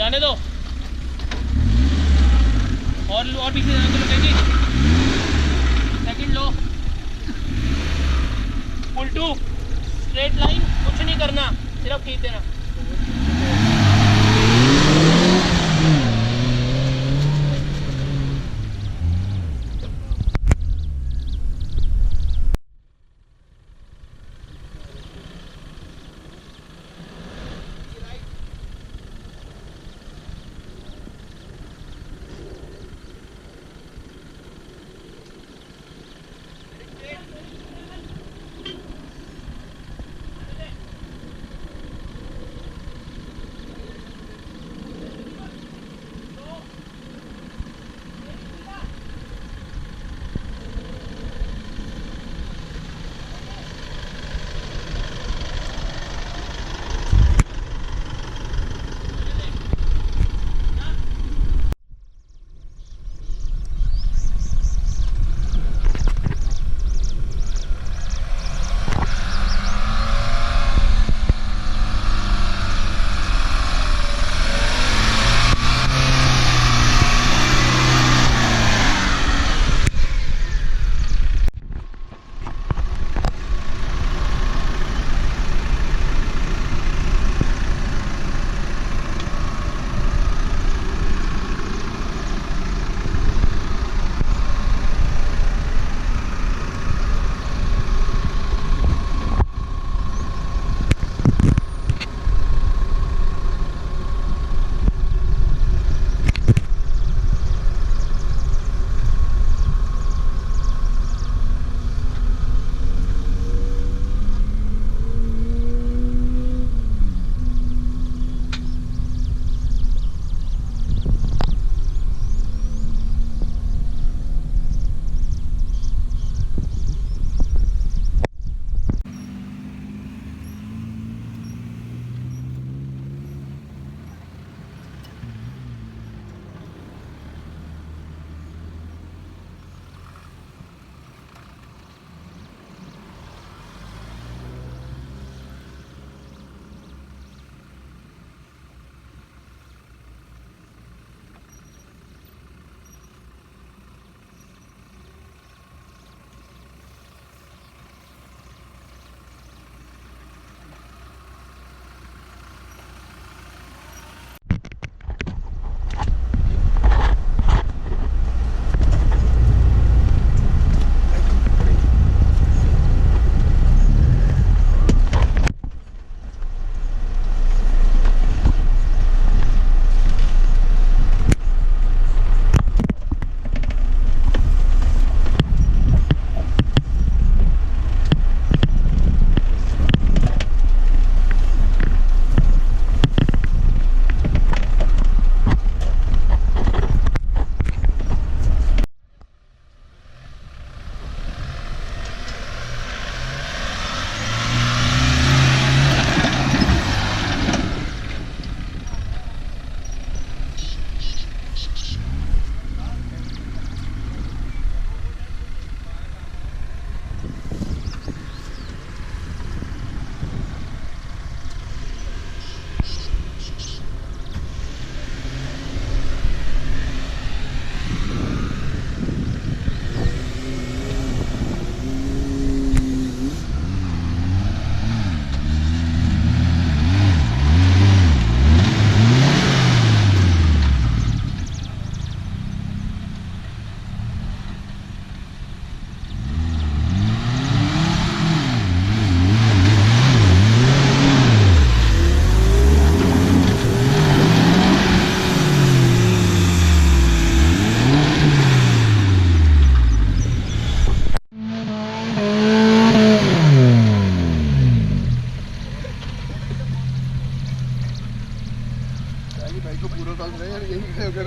जाने दो। और पीछे जाने दो बेटी। सेकंड लो। फुल टू स्ट्रेट लाइन, कुछ नहीं करना, सिर्फ खींच देना।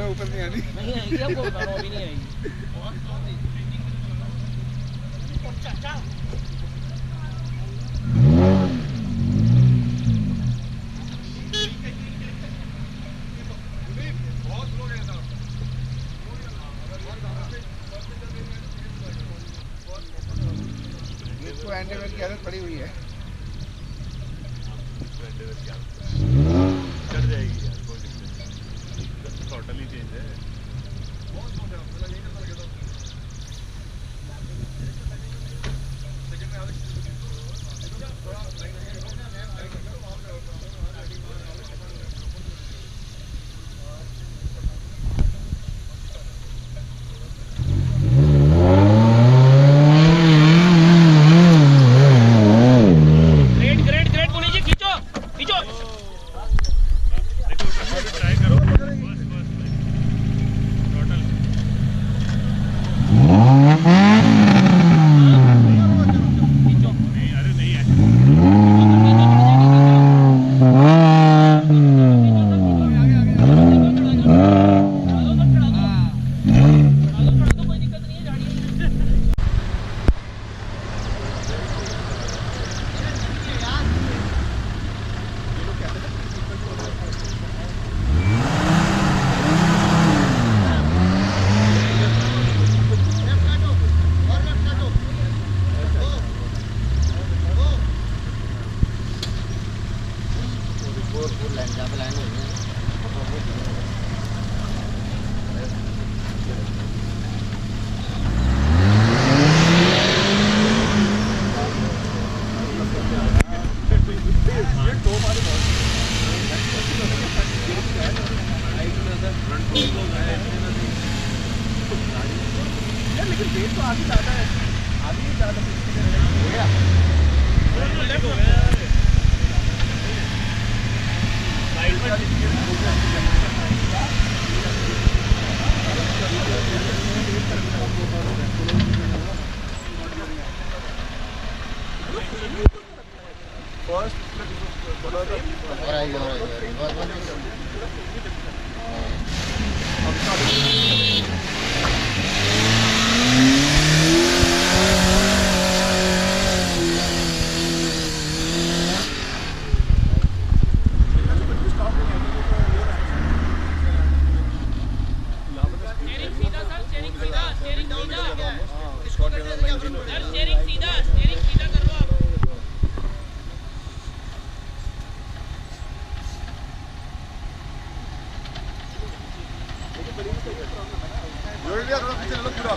ऊपर नहीं आनी। नहीं आएगी, आपको बता रहा हूँ, अभी नहीं आएगी। इसको एंडीवेयर की आदत पड़ी हुई है। चढ़ जाएगी यार, कोई दिक्कत नहीं। टोटली चेंज है। ग्रेट ग्रेट ग्रेट पुनीत जी, खींचो खींचो। ट्राई करो बस बस टोटल खींचो। नहीं, अरे नहीं है। कोई दिक्कत नहीं है, झाड़ियों में। स्टीयरिंग सीधा सर, स्टीयरिंग सीधा, स्टीयरिंग सीधा। सर स्टीयरिंग सीधा, स्टीयरिंग सीधा कर लो आप। जोड़ लिया थोड़ा पीछे लो पूरा।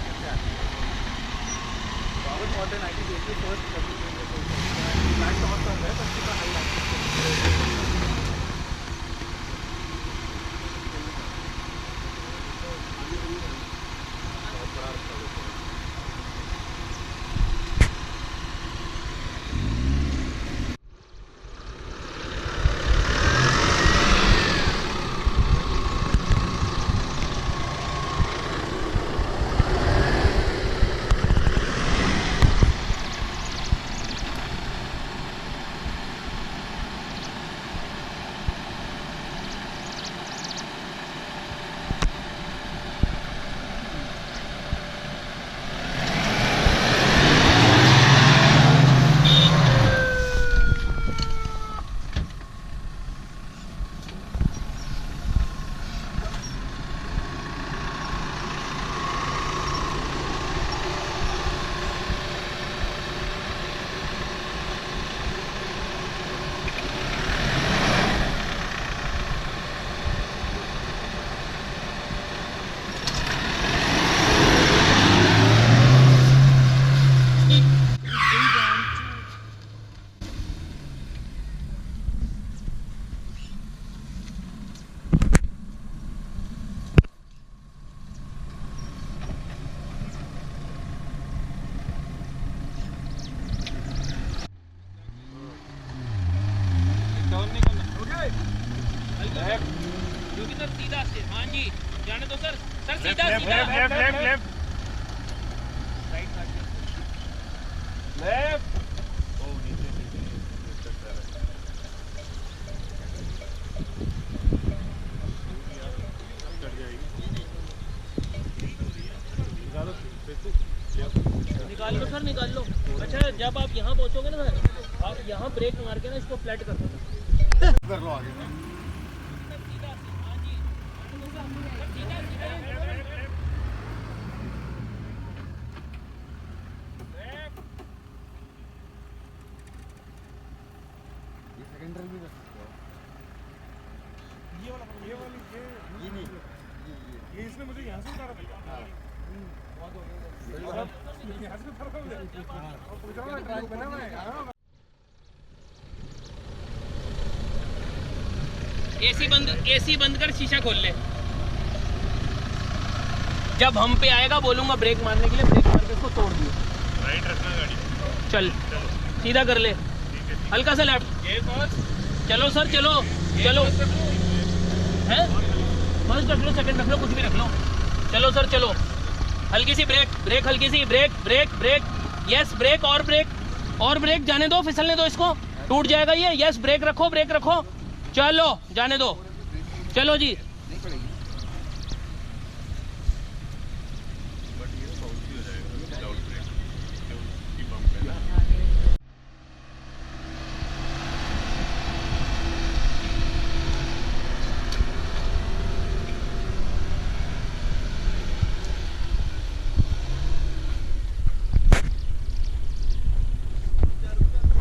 क्योंकि सर सीधा से, हाँ जी जाने दो सर। सर सीधा लेफ्ट सीधा। Left left left right left. निकाल लो सर, निकाल लो। अच्छा जब आप यहाँ पहुँचोगे ना सर, आप यहाँ ब्रेक मार के ना इसको फ्लैट कर देना। कर लो आगे। ये नहीं, उसने मुझे यहाँ से उतारा था यहाँ से उतारा था एसी बंद कर, शीशा खोल ले। जब हम पे आएगा बोलूंगा ब्रेक मारने के लिए, ब्रेक मार के इसको तोड़ दियो। राइट रखना गाड़ी, चल सीधा कर ले, हल्का सा लेफ्ट। चलो सर, चलो चलो, हैं फर्स्ट रख लो, सेकंड रख लो, कुछ भी रख लो। चलो सर चलो, हल्की सी ब्रेक, ब्रेक हल्की सी, break break break, yes break, और ब्रेक, और ब्रेक, जाने दो, फिसलने दो इसको, टूट जाएगा ये। यस ब्रेक रखो, ब्रेक रखो, चलो जाने दो, चलो जी।